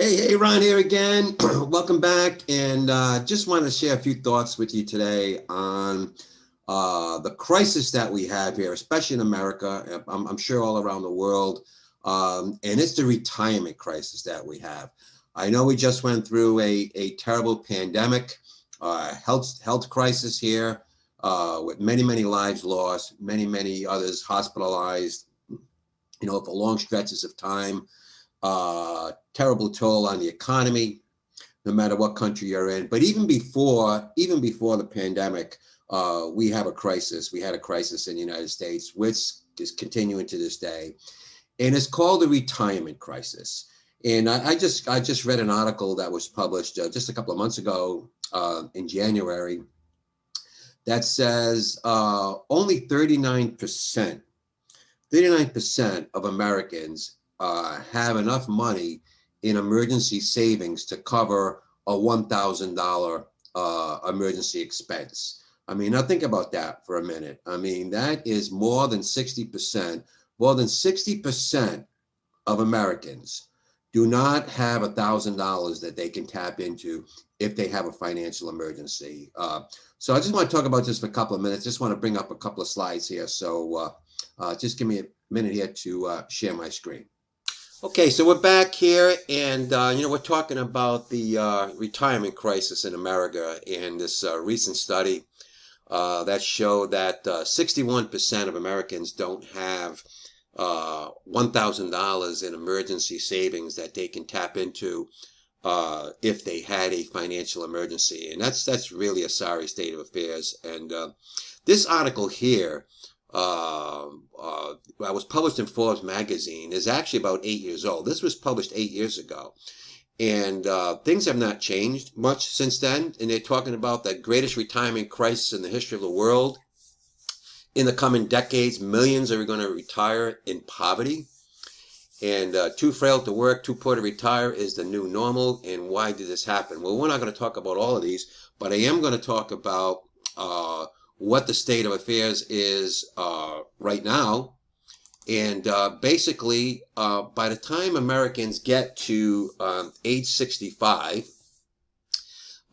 Hey, Ron here again. Welcome back. And just wanted to share a few thoughts with you today on the crisis that we have here, especially in America. I'm sure all around the world. And it's the retirement crisis that we have. I know we just went through a terrible pandemic, health crisis here, with many lives lost, many others hospitalized, for long stretches of time. Terrible toll on the economy, no matter what country you're in. But even before the pandemic, we have a crisis. We had a crisis in the United States, which is continuing to this day, and it's called the retirement crisis. And I just read an article that was published just a couple of months ago in January that says only 39% of Americans have enough money in emergency savings to cover a $1,000 emergency expense. I mean, now think about that for a minute. I mean, that is more than 60% of Americans do not have $1,000 that they can tap into if they have a financial emergency. So I just want to talk about this for a couple of minutes. Just want to bring up a couple of slides here. So just give me a minute here to share my screen. Okay, so we're back here, and we're talking about the retirement crisis in America, and this recent study that showed that 61% of Americans don't have $1,000 in emergency savings that they can tap into if they had a financial emergency, and that's really a sorry state of affairs. And this article here was published in Forbes magazine, is actually about 8 years old. This was published 8 years ago. And things have not changed much since then. And they're talking about the greatest retirement crisis in the history of the world. In the coming decades, millions are going to retire in poverty. And too frail to work, too poor to retire is the new normal. And why did this happen? Well, we're not going to talk about all of these, but I am going to talk about what the state of affairs is right now. And basically, by the time Americans get to age 65,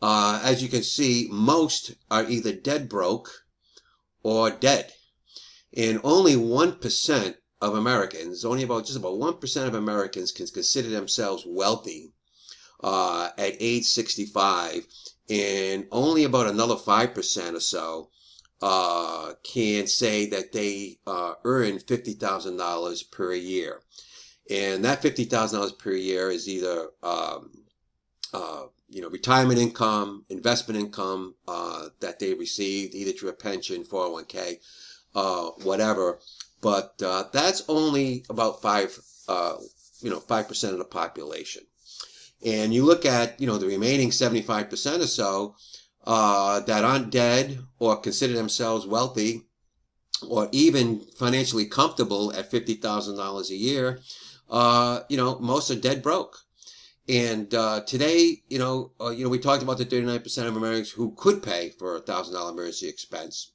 as you can see, most are either dead broke or dead. And only 1% of Americans, just about 1% of Americans can consider themselves wealthy at age 65. And only about another 5% or so can say that they earn $50,000 per year. And that $50,000 per year is either retirement income, investment income that they received either through a pension, 401k, whatever. But that's only about 5% of the population. And you look at, the remaining 75% or so that aren't dead or consider themselves wealthy or even financially comfortable at $50,000 a year, most are dead broke. And today, we talked about the 39% of Americans who could pay for a $1,000 emergency expense.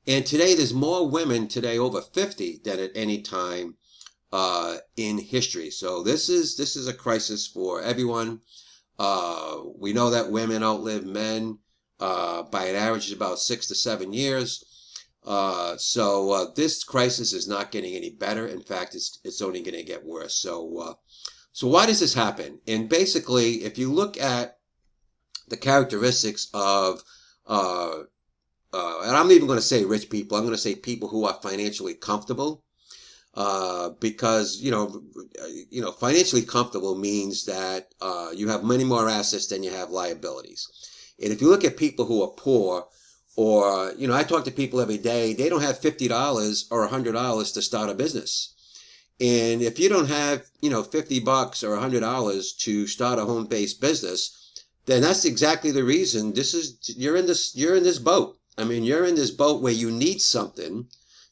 And today, there's more women today over 50 than at any time in history. So this is a crisis for everyone. We know that women outlive men by an average of about 6 to 7 years. So this crisis is not getting any better. In fact, it's only going to get worse. So why does this happen? And basically, if you look at the characteristics of and I'm even going to say rich people. I'm going to say people who are financially comfortable. Because financially comfortable means that you have many more assets than you have liabilities. And if you look at people who are poor, or I talk to people every day, they don't have $50 or $100 to start a business. And if you don't have $50 or $100 to start a home-based business, then that's exactly the reason you're in this boat. I mean, you're in this boat where you need something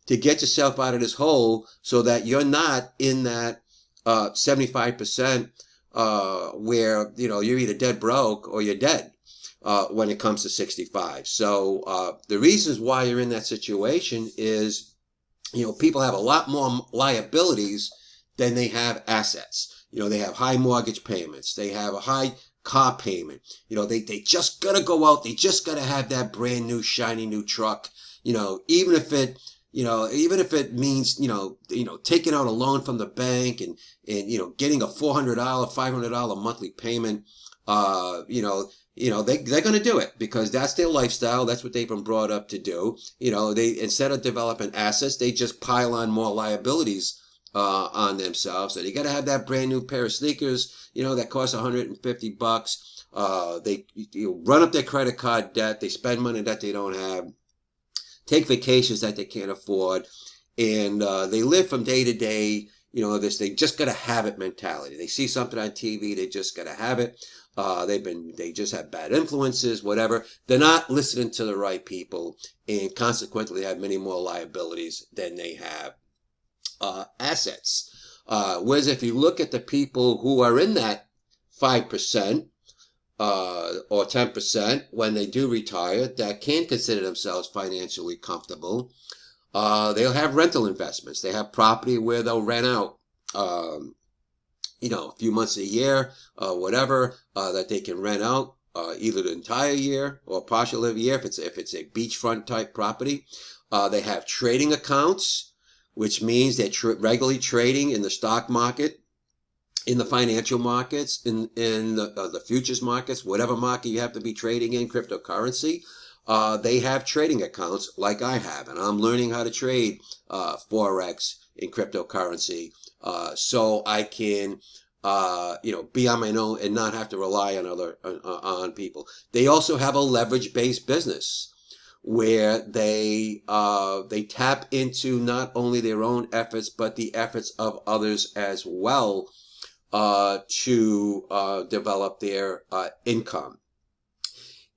to get yourself out of this hole so that you're not in that 75% where, you're either dead broke or you're dead when it comes to 65. So the reasons why you're in that situation is, people have a lot more liabilities than they have assets. They have high mortgage payments. They have a high car payment. They just got to go out. They just got to have that brand new, shiny new truck, even if it means, taking out a loan from the bank and getting a $400, $500 monthly payment, they're going to do it because that's their lifestyle. That's what they've been brought up to do. They, instead of developing assets, they just pile on more liabilities on themselves. So they got to have that brand new pair of sneakers, that costs $150. They run up their credit card debt. They spend money that they don't have, take vacations that they can't afford, and they live from day to day. They just got to have it mentality. They see something on TV, they just got to have it. They just have bad influences, whatever. They're not listening to the right people, and consequently have many more liabilities than they have assets. Whereas if you look at the people who are in that 5%, or 10% when they do retire that can consider themselves financially comfortable, they'll have rental investments. They have property where they'll rent out, a few months a year, whatever, that they can rent out, either the entire year or partial of a year if it's a beachfront type property. They have trading accounts, which means they're regularly trading in the stock market, in the financial markets, in the futures markets, whatever market you have to be trading in, cryptocurrency. They have trading accounts like I have, and I'm learning how to trade Forex in cryptocurrency, so I can be on my own and not have to rely on people. They also have a leverage-based business where they tap into not only their own efforts but the efforts of others as well, to develop their income.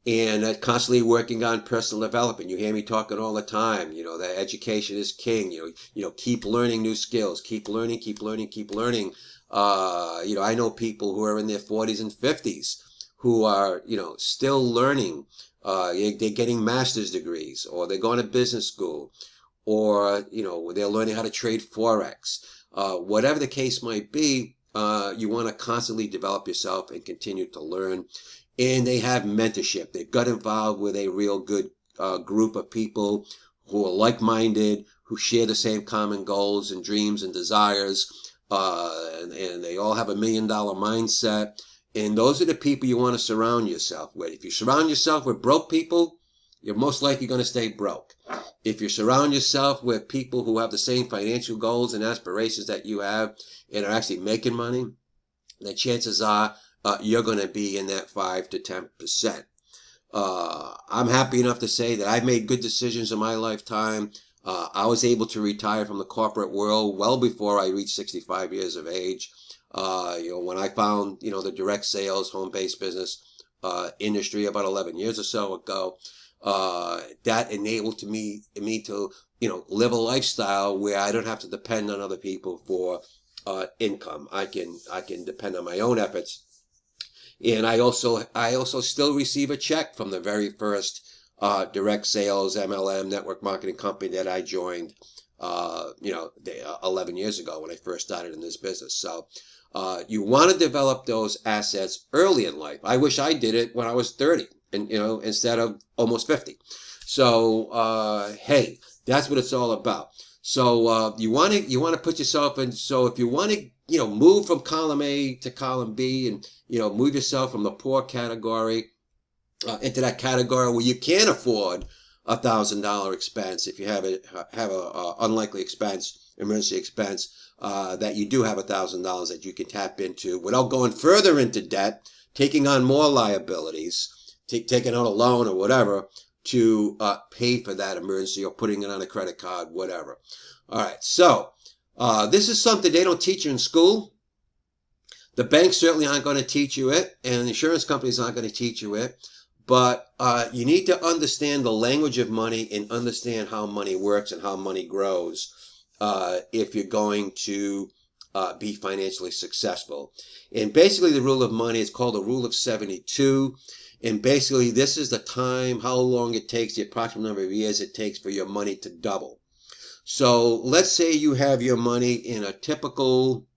And constantly working on personal development. You hear me talking all the time, that education is king. Keep learning new skills, keep learning. I know people who are in their 40s and 50s who are, still learning. They're getting master's degrees, or they're going to business school, or, they're learning how to trade Forex. Whatever the case might be, you want to constantly develop yourself and continue to learn. And they have mentorship. They got involved with a real good group of people who are like-minded, who share the same common goals and dreams and desires, and they all have $1 million mindset. And those are the people you want to surround yourself with. If you surround yourself with broke people, you're most likely going to stay broke. If you surround yourself with people who have the same financial goals and aspirations that you have and are actually making money, then chances are you're going to be in that 5 to 10%. I'm happy enough to say that I've made good decisions in my lifetime. I was able to retire from the corporate world well before I reached 65 years of age. When I found, the direct sales, home-based business industry about 11 years or so ago, that enabled me to, live a lifestyle where I don't have to depend on other people for income. I can depend on my own efforts. And I also still receive a check from the very first direct sales MLM network marketing company that I joined, 11 years ago when I first started in this business. So you want to develop those assets early in life. I wish I did it when I was 30 and, instead of almost 50. So, hey, that's what it's all about. So you want to put yourself in. So if you want to, move from column A to column B and, move yourself from the poor category into that category where you can afford $1,000 expense. If you have a unlikely expense, emergency expense, that you do have $1,000 that you can tap into without going further into debt, taking on more liabilities, taking out a loan or whatever to pay for that emergency, or putting it on a credit card, whatever. All right, so this is something they don't teach you in school. The banks certainly aren't going to teach you it, and insurance companies aren't going to teach you it. But you need to understand the language of money and understand how money works and how money grows if you're going to be financially successful. And basically the rule of money is called the rule of 72. And basically this is the time, how long it takes, the approximate number of years it takes for your money to double. So let's say you have your money in a typical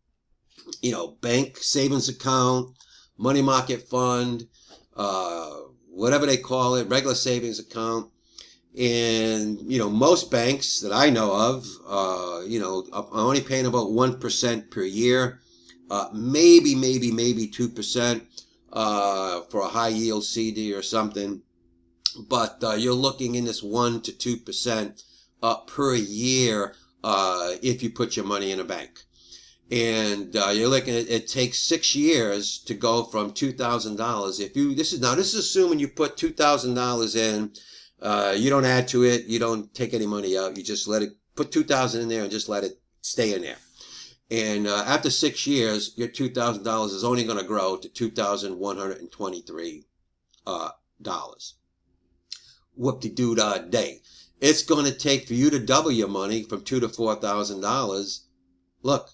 bank savings account, money market fund, whatever they call it, regular savings account. And, most banks that I know of, are only paying about 1% per year, maybe 2% for a high yield CD or something. But you're looking in this 1 to 2% per year if you put your money in a bank. And you're looking at, it takes 6 years to go from $2,000. This is assuming you put $2,000 in, you don't add to it, you don't take any money out, you just put 2,000 in there and just let it stay in there. And after 6 years, your $2,000 is only going to grow to $2,123 dollars. Whoop-de-doo-dah day. It's going to take for you to double your money from $2,000 to $4,000. Look,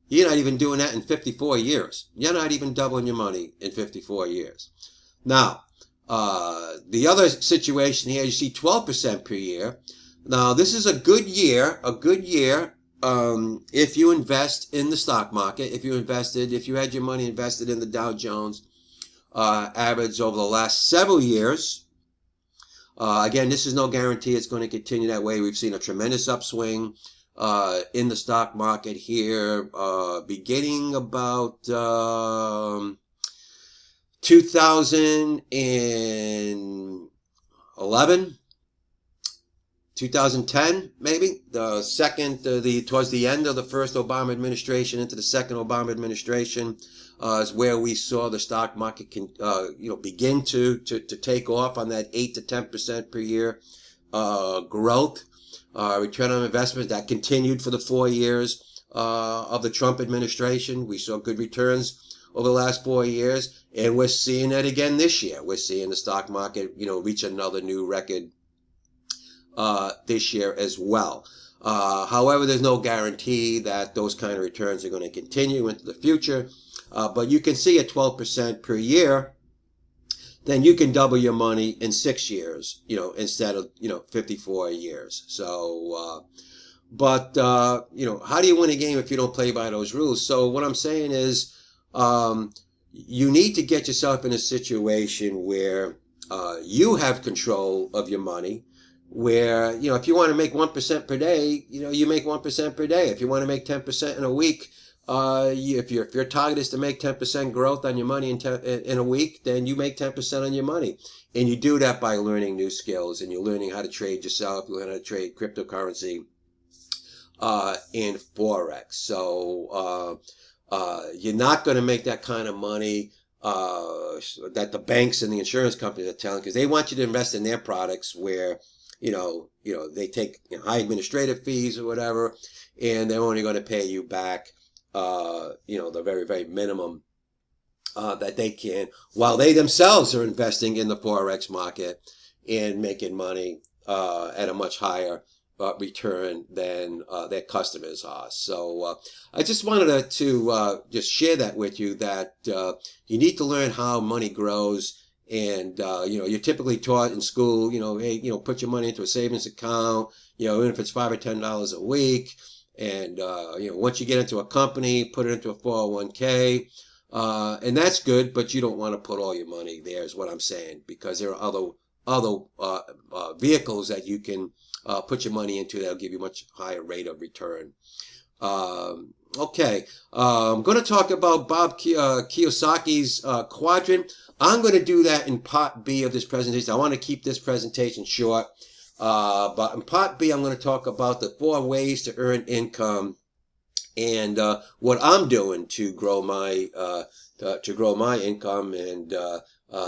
you're not even doing that in 54 years. You're not even doubling your money in 54 years. Now, the other situation here, you see 12% per year. Now, this is a good year, if you invest in the stock market, if you had your money invested in the Dow Jones average over the last several years. Again, this is no guarantee it's going to continue that way. We've seen a tremendous upswing in the stock market here, beginning about 2011, 2010, maybe towards the end of the first Obama administration into the second Obama administration is where we saw the stock market begin to take off on that 8 to 10% per year growth. Return on investment that continued for the 4 years of the Trump administration. We saw good returns over the last 4 years, and we're seeing that again this year. We're seeing the stock market, reach another new record this year as well. However, there's no guarantee that those kind of returns are going to continue into the future. But you can see at 12% per year, then you can double your money in 6 years, instead of, 54 years. So, how do you win a game if you don't play by those rules? So what I'm saying is, you need to get yourself in a situation where you have control of your money, where, if you want to make 1% per day, you make 1% per day. If you want to make 10% in a week, if your target is to make 10% growth on your money in a week, then you make 10% on your money. And you do that by learning new skills, and you're learning how to trade yourself, you learn how to trade cryptocurrency, and Forex. So, you're not going to make that kind of money that the banks and the insurance companies are telling, because they want you to invest in their products where, they take high administrative fees or whatever, and they're only going to pay you back, the very, very minimum that they can, while they themselves are investing in the Forex market and making money at a much higher return than their customers are. So I just wanted to just share that with you, that you need to learn how money grows. And you're typically taught in school, hey, put your money into a savings account, even if it's $5 or $10 a week. And once you get into a company, put it into a 401k, and that's good. But you don't want to put all your money there, is what I'm saying, because there are other vehicles that you can put your money into that'll give you much higher rate of return. Okay, I'm going to talk about Bob Kiyosaki's quadrant. I'm going to do that in part B of this presentation. I want to keep this presentation short, but in part B, I'm going to talk about the 4 ways to earn income and what I'm doing to grow my income, and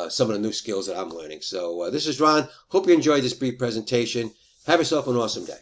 some of the new skills that I'm learning. So this is Ron. Hope you enjoyed this brief presentation. Have yourself an awesome day.